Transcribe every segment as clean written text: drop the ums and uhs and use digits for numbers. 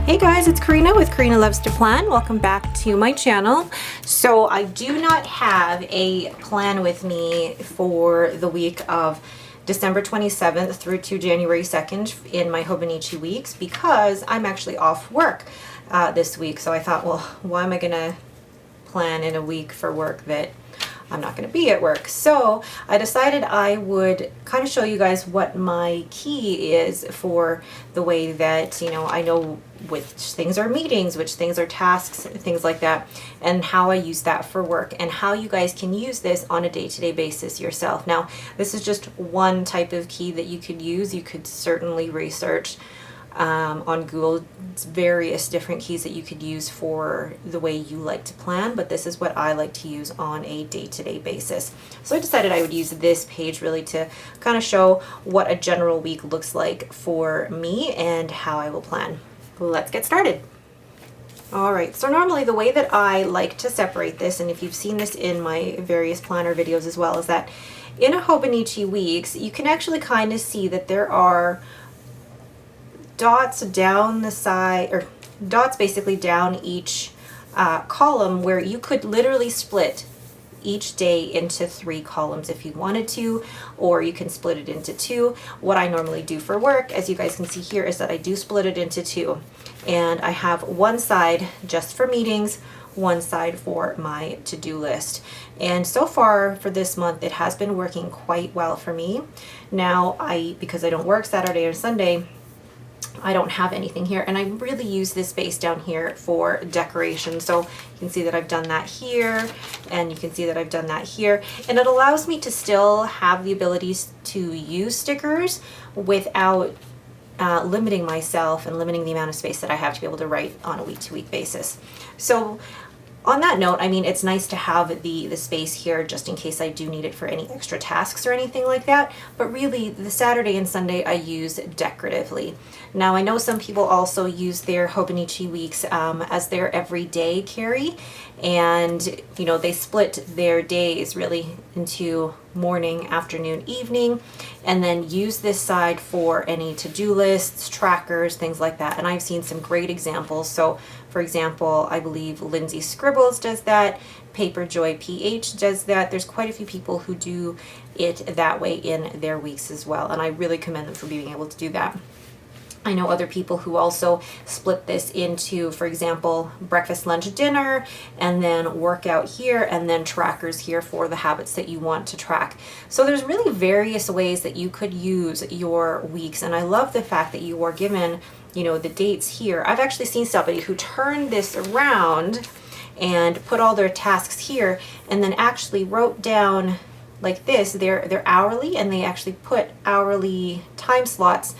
Hey guys, it's Karina with Karina Loves to Plan. Welcome back to my channel. So I do not have a plan with me for the week of December 27th through to January 2nd in my Hobonichi weeks because I'm actually off work this week. So I thought, well, why am I gonna plan in a week for work that I'm not going to be at work? So I decided I would kind of show you guys what my key is for the way that, I know which things are meetings, which things are tasks, things like that, and how I use that for work and how you guys can use this on a day-to-day basis yourself. Now, this is just one type of key that you could use. You could certainly research on Google various different keys that you could use for the way you like to plan, but this is what I like to use on a day-to-day basis. So I decided I would use this page really to kind of show what a general week looks like for me and how I will plan. Let's get started. Alright, so normally the way that I like to separate this, and if you've seen this in my various planner videos as well, is that in a Hobonichi weeks, you can actually kind of see that there are dots down the side, or dots basically down each column, where you could literally split each day into 3 columns if you wanted to, or you can split it into 2. What I normally do for work, as you guys can see here, is that I do split it into 2, and I have one side just for meetings, one side for my to-do list. And so far for this month, it has been working quite well for me. Now, because I don't work Saturday or Sunday, I don't have anything here, and I really use this space down here for decoration. So you can see that I've done that here, and you can see that I've done that here, and it allows me to still have the abilities to use stickers without limiting myself and limiting the amount of space that I have to be able to write on a week-to-week basis. So on that note, I mean, it's nice to have the space here just in case I do need it for any extra tasks or anything like that. But really, the Saturday and Sunday I use decoratively. Now, I know some people also use their Hobonichi weeks as their everyday carry. And, they split their days really into morning, afternoon, evening, and then use this side for any to-do lists, trackers, things like that. And I've seen some great examples. So, for example, I believe Lindsay Scribbles does that. Paper Joy PH does that. There's quite a few people who do it that way in their weeks as well. And I really commend them for being able to do that. I know other people who also split this into, for example, breakfast, lunch, dinner, and then workout here, and then trackers here for the habits that you want to track. So there's really various ways that you could use your weeks, and I love the fact that you are given, the dates here. I've actually seen somebody who turned this around and put all their tasks here, and then actually wrote down like this, they're hourly, and they actually put hourly time slots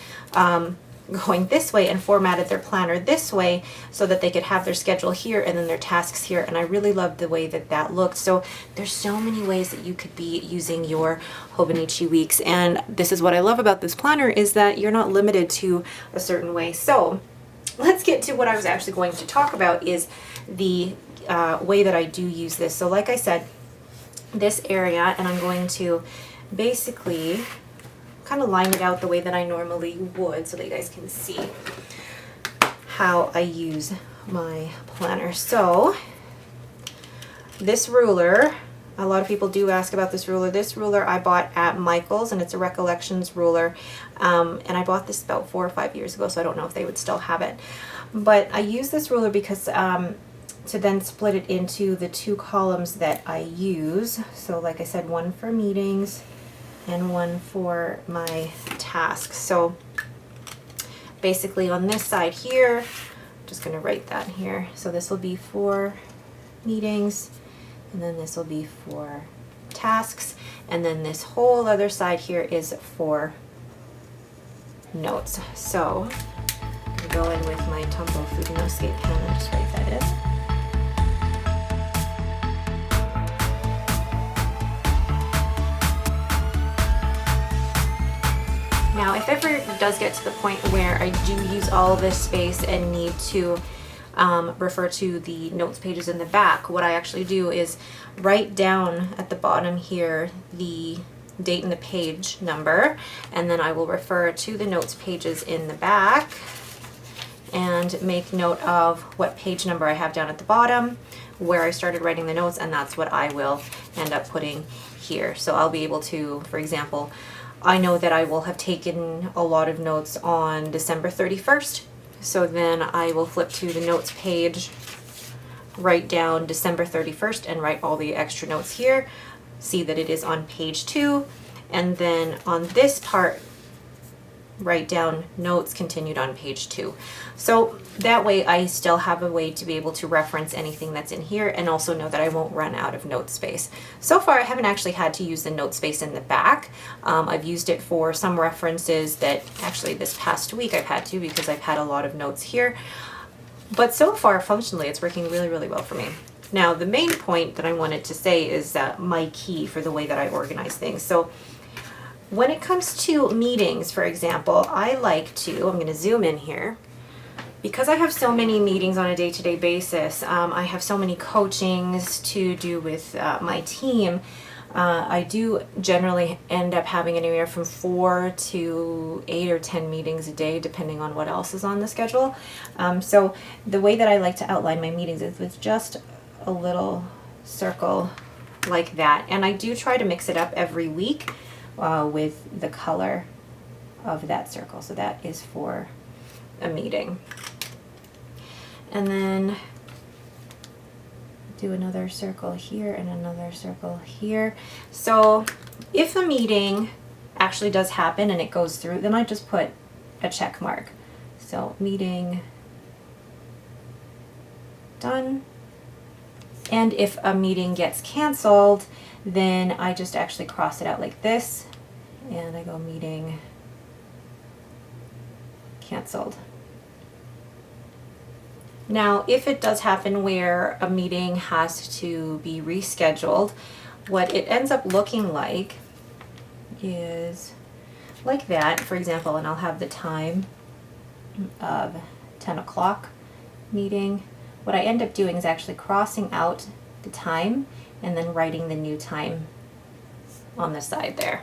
going this way and formatted their planner this way so that they could have their schedule here and then their tasks here. And I really loved the way that that looked. So there's so many ways that you could be using your Hobonichi weeks, and this is what I love about this planner, is that you're not limited to a certain way. So let's get to what I was actually going to talk about, is the way that I do use this. So like I said, this area, and I'm going to basically kind of line it out the way that I normally would so that you guys can see how I use my planner. So this ruler, a lot of people do ask about this ruler. This ruler I bought at Michael's, and it's a Recollections ruler, and I bought this about 4 or 5 years ago, so I don't know if they would still have it. But I use this ruler because to then split it into the 2 columns that I use. So like I said, one for meetings and one for my tasks. So basically on this side here, I'm just going to write that here. So this will be for meetings, and then this will be for tasks, and then this whole other side here is for notes. So I'm going to go in with my Tombow Food and Escape pen and just write that in. Now, if ever it does get to the point where I do use all this space and need to refer to the notes pages in the back, what I actually do is write down at the bottom here the date and the page number, and then I will refer to the notes pages in the back, and make note of what page number I have down at the bottom, where I started writing the notes, and that's what I will end up putting here. So I'll be able to, for example, I know that I will have taken a lot of notes on December 31st. So then I will flip to the notes page, write down December 31st and write all the extra notes here. See that it is on page 2. And then on this part, write down notes continued on page 2. So that way I still have a way to be able to reference anything that's in here and also know that I won't run out of note space. So far I haven't actually had to use the note space in the back. I've used it for some references that actually this past week I've had to, because I've had a lot of notes here. But so far functionally it's working really, really well for me. Now the main point that I wanted to say is my key for the way that I organize things. So when it comes to meetings, for example, I like to, I'm going to zoom in here, because I have so many meetings on a day-to-day basis. I have so many coachings to do with my team. I do generally end up having anywhere from 4 to 8 or 10 meetings a day, depending on what else is on the schedule. So the way that I like to outline my meetings is with just a little circle like that. And I do try to mix it up every week with the color of that circle. So that is for a meeting. And then do another circle here and another circle here. So if a meeting actually does happen and it goes through, then I just put a check mark. So meeting done. And if a meeting gets canceled, then I just actually cross it out like this, and I go meeting canceled. Now, if it does happen where a meeting has to be rescheduled, what it ends up looking like is like that, for example, and I'll have the time of 10 o'clock meeting. What I end up doing is actually crossing out the time and then writing the new time on the side there,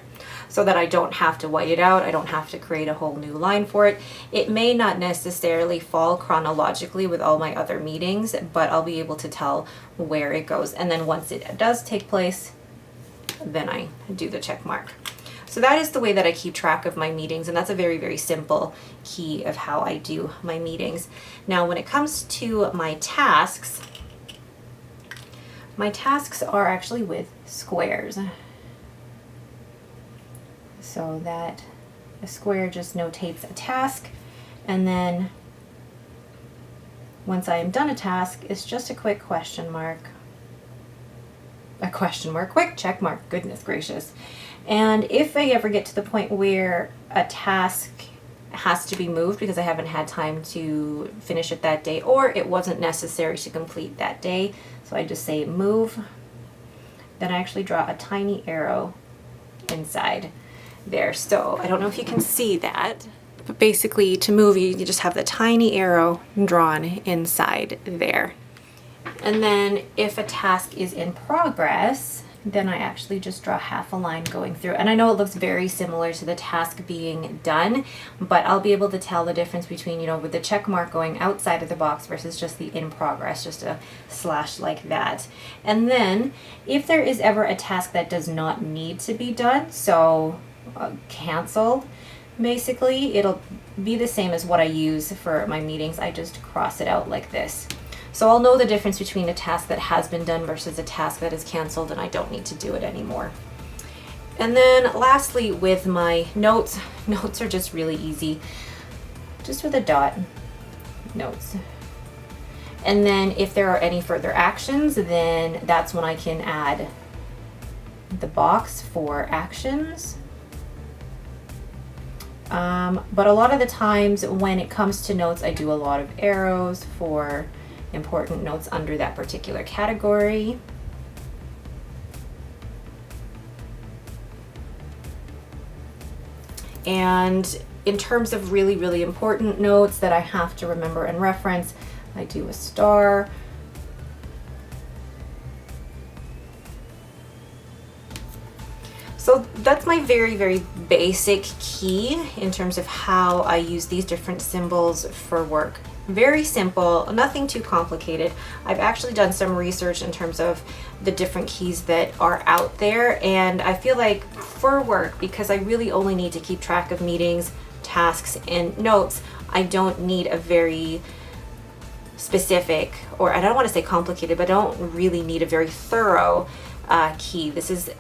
so that I don't have to white it out. I don't have to create a whole new line for it. It may not necessarily fall chronologically with all my other meetings, but I'll be able to tell where it goes. And then once it does take place, then I do the check mark. So that is the way that I keep track of my meetings, and that's a very, very simple key of how I do my meetings. Now, when it comes to my tasks are actually with squares. So that a square just notates a task, and then once I am done a task, it's just a quick question mark. A question mark, quick check mark, goodness gracious. And if I ever get to the point where a task has to be moved because I haven't had time to finish it that day, or it wasn't necessary to complete that day, so I just say move, then I actually draw a tiny arrow inside there. So I don't know if you can see that, but basically to move, you just have the tiny arrow drawn inside there. And then if a task is in progress, then I actually just draw half a line going through. And I know it looks very similar to the task being done, but I'll be able to tell the difference between, you know, with the check mark going outside of the box versus just the in progress, just a slash like that. And then if there is ever a task that does not need to be done, so canceled, basically it'll be the same as what I use for my meetings. I just cross it out like this. So I'll know the difference between a task that has been done versus a task that is canceled and I don't need to do it anymore. And then lastly, with my notes are just really easy. Just with a dot, notes. And then if there are any further actions, then that's when I can add the box for actions. But a lot of the times when it comes to notes, I do a lot of arrows for important notes under that particular category. And in terms of really, really important notes that I have to remember and reference, I do a star. So that's my very, very basic key in terms of how I use these different symbols for work Very simple, nothing too complicated. I've actually done some research in terms of the different keys that are out there, and I feel like for work, because I really only need to keep track of meetings, tasks, and notes, I don't need a very specific, or I don't want to say complicated, but I don't really need a very thorough key. This is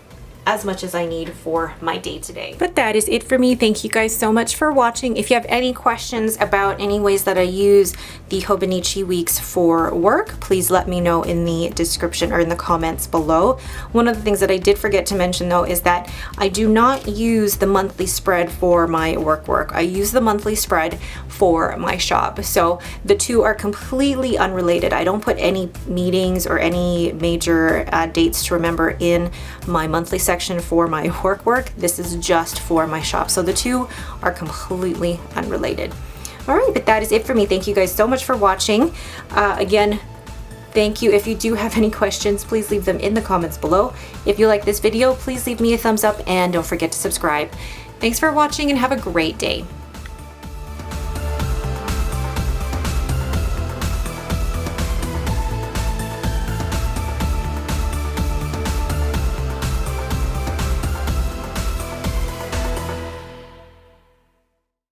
as much as I need for my day-to-day. But that is it for me. Thank you guys so much for watching. If you have any questions about any ways that I use the Hobonichi weeks for work, please let me know in the description or in the comments below. One of the things that I did forget to mention though is that I do not use the monthly spread for my work. I use the monthly spread for my shop. So the two are completely unrelated. I don't put any meetings or any major dates to remember in my monthly section for my work. This is just for my shop. So the two are completely unrelated. All right, but that is it for me. Thank you guys so much for watching. Again, thank you. If you do have any questions, please leave them in the comments below. If you like this video, please leave me a thumbs up and don't forget to subscribe. Thanks for watching and have a great day.